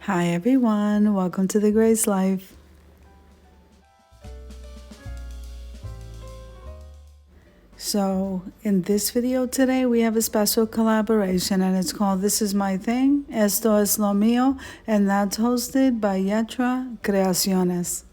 Hi everyone, welcome to the Grace Life. So in this video today we have a special collaboration and it's called This Is My Thing, Estoeslomio, and that's hosted by Yetra, Khreaccioness.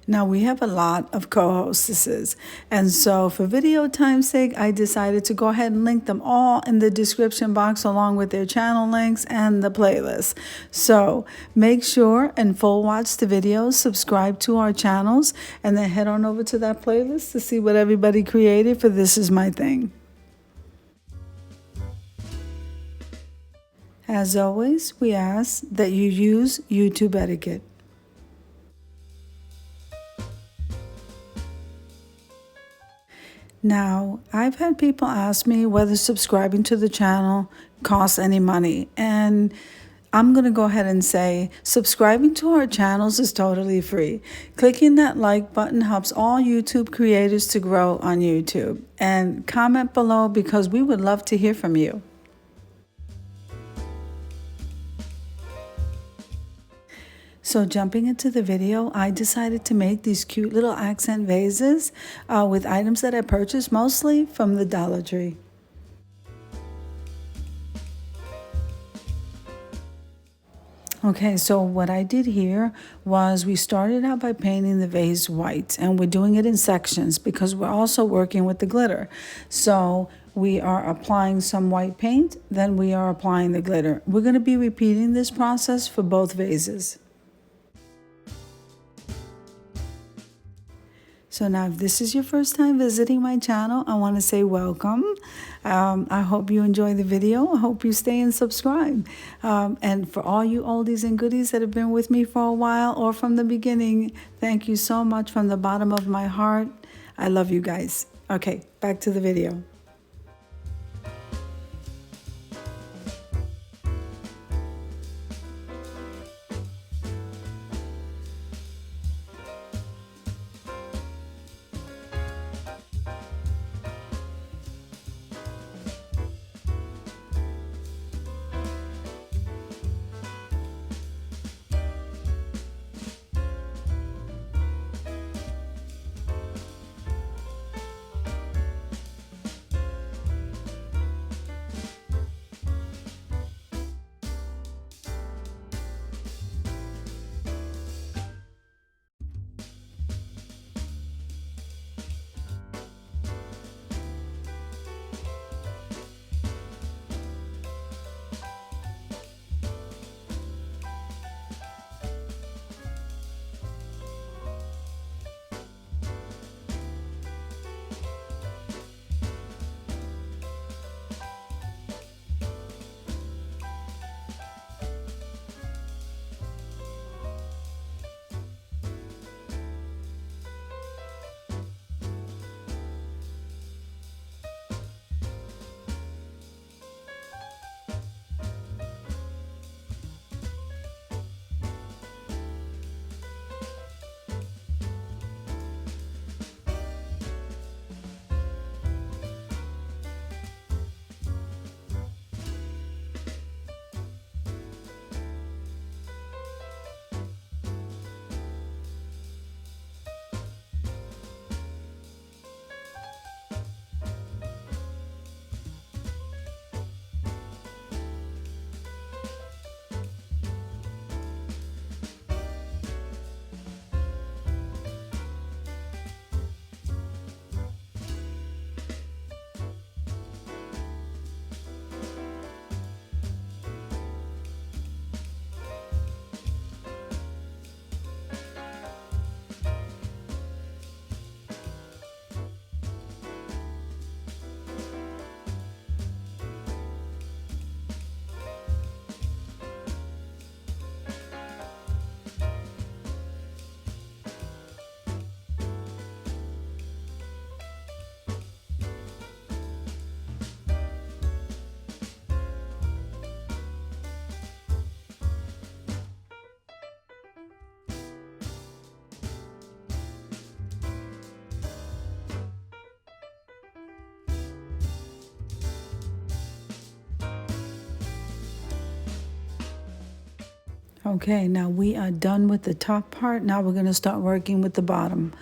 Now we have a lot of co-hostesses, and so for video time's sake, I decided to go ahead and link them all in the description box along with their channel links and the playlist. So make sure and full watch the videos, subscribe to our channels, and then head on over to that playlist to see what everybody created for This Is My Thing. As always, we ask that you use YouTube etiquette. Now, I've had people ask me whether subscribing to the channel costs any money, and I'm going to go ahead and say subscribing to our channels is totally free. Clicking that like button helps all YouTube creators to grow on YouTube. And comment below because we would love to hear from you. So jumping into the video, I decided to make these cute little accent vases with items that I purchased mostly from the Dollar Tree. Okay, so what I did here was we started out by painting the vase white, and we're doing it in sections because we're also working with the glitter. So we are applying some white paint, then we are applying the glitter. We're going to be repeating this process for both vases. So now if this is your first time visiting my channel, I want to say welcome. I hope you enjoy the video. I hope you stay and subscribe. And for all you oldies and goodies that have been with me for a while or from the beginning, thank you so much from the bottom of my heart. I love you guys. Okay, back to the video. Okay, now we are done with the top part. Now we're going to start working with the bottom.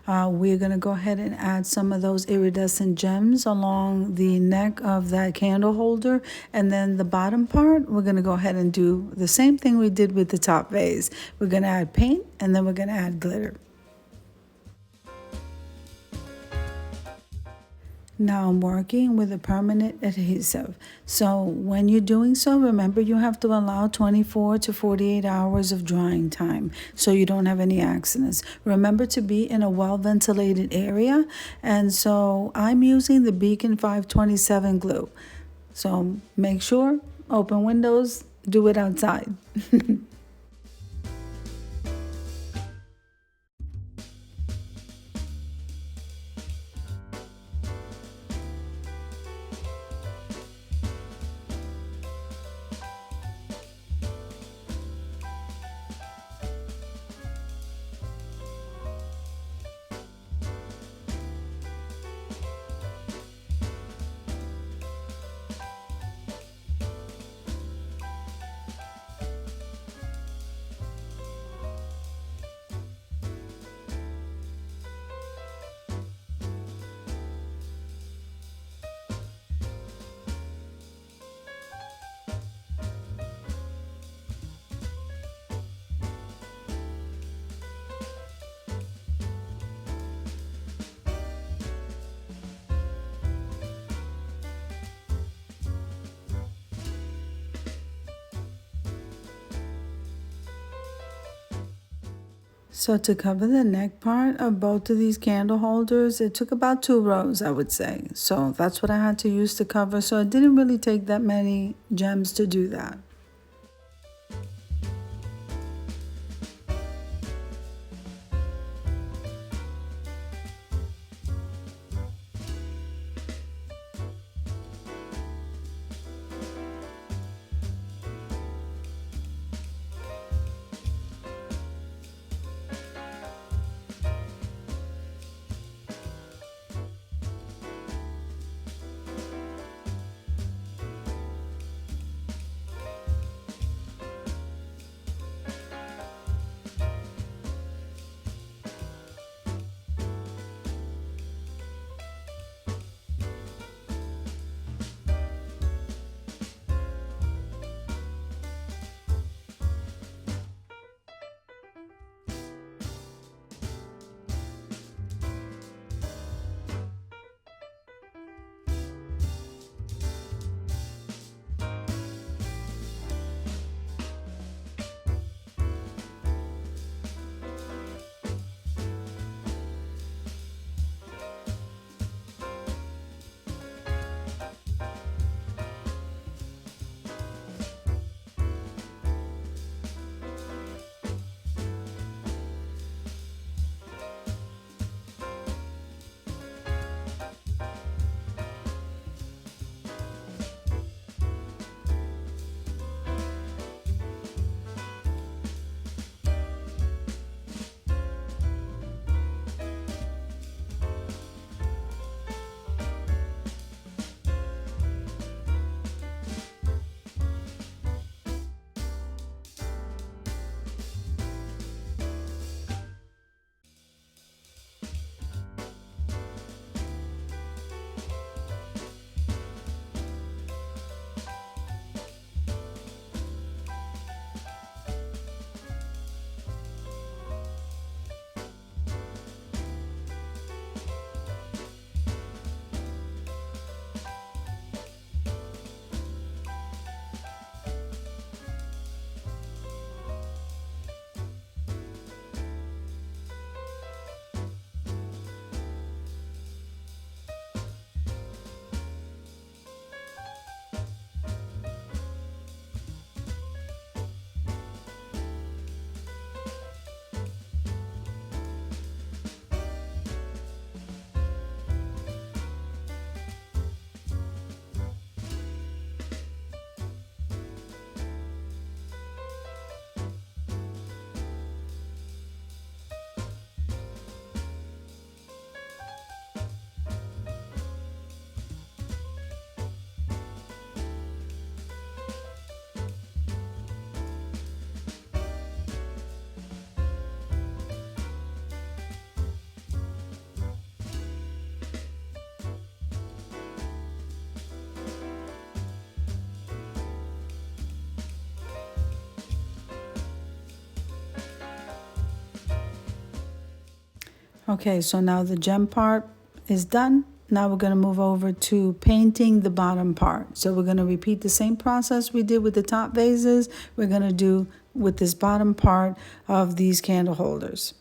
We're going to go ahead and add some of those iridescent gems along the neck of that candle holder. And then the bottom part, we're going to go ahead and do the same thing we did with the top vase. We're going to add paint and then we're going to add glitter. Now I'm working with a permanent adhesive. So when you're doing so, remember you have to allow 24 to 48 hours of drying time so you don't have any accidents. Remember to be in a well-ventilated area. And so I'm using the Beacon 527 glue. So make sure, open windows, do it outside. So to cover the neck part of both of these candle holders, it took about 2 rows, I would say. So that's what I had to use to cover. So it didn't really take that many gems to do that. Okay, so now the gem part is done. Now we're going to move over to painting the bottom part. So we're going to repeat the same process we did with the top vases. We're going to do with this bottom part of these candle holders.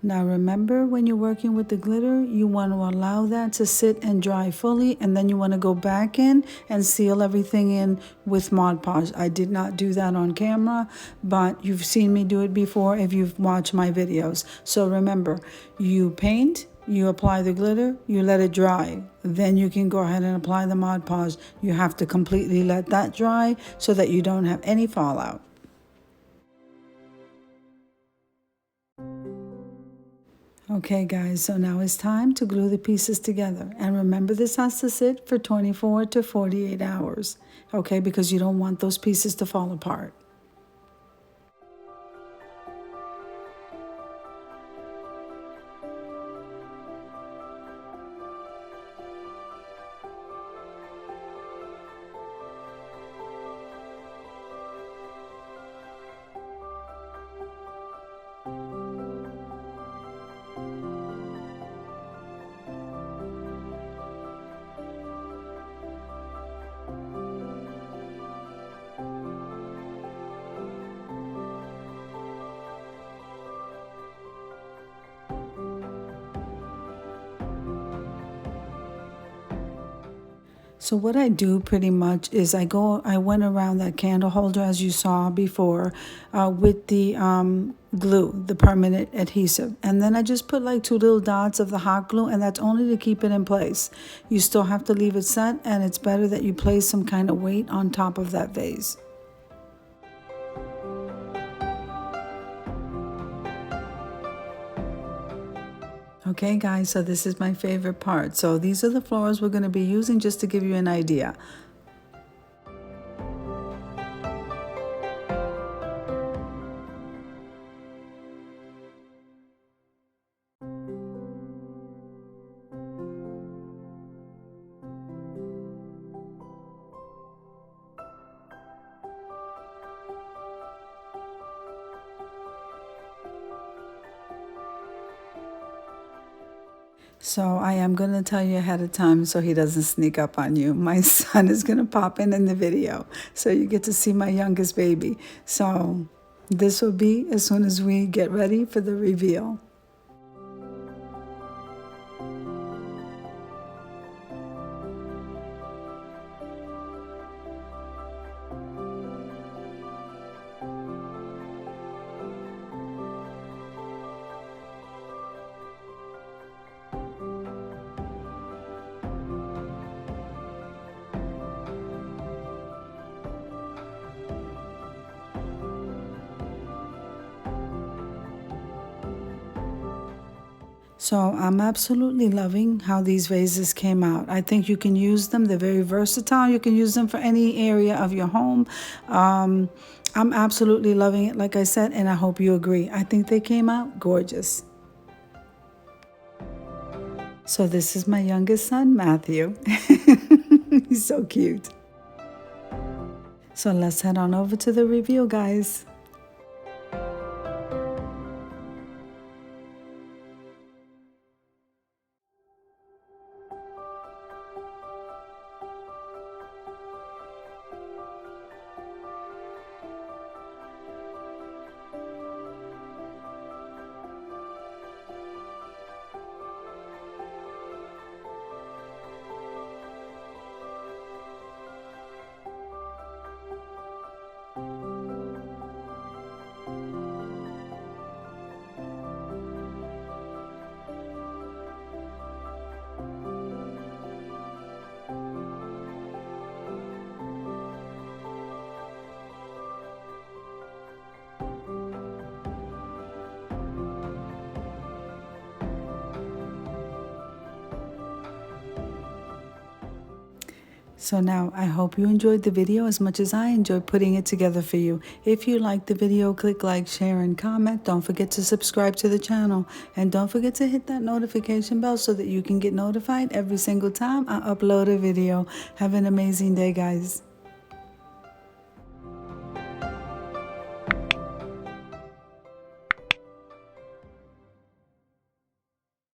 Now remember, when you're working with the glitter, you want to allow that to sit and dry fully, and then you want to go back in and seal everything in with Mod Podge. I did not do that on camera, but you've seen me do it before if you've watched my videos. So remember, you paint, you apply the glitter, you let it dry. Then you can go ahead and apply the Mod Podge. You have to completely let that dry so that you don't have any fallout. Okay guys, so now it's time to glue the pieces together. And remember, this has to sit for 24 to 48 hours, okay, because you don't want those pieces to fall apart. So what I do pretty much is I went around that candle holder as you saw before with the glue, the permanent adhesive. And then I just put like 2 little dots of the hot glue, and that's only to keep it in place. You still have to leave it set, and it's better that you place some kind of weight on top of that vase. Okay guys, so this is my favorite part. So these are the florals we're going to be using, just to give you an idea. So I am going to tell you ahead of time so he doesn't sneak up on you. My son is going to pop in the video, so you get to see my youngest baby. So this will be as soon as we get ready for the reveal. So I'm absolutely loving how these vases came out. I think you can use them. They're very versatile. You can use them for any area of your home. I'm absolutely loving it, like I said, and I hope you agree. I think they came out gorgeous. So this is my youngest son, Matthew. He's so cute. So let's head on over to the review, guys. So now I hope you enjoyed the video as much as I enjoyed putting it together for you. If you liked the video, click like, share, and comment. Don't forget to subscribe to the channel. And don't forget to hit that notification bell so that you can get notified every single time I upload a video. Have an amazing day, guys.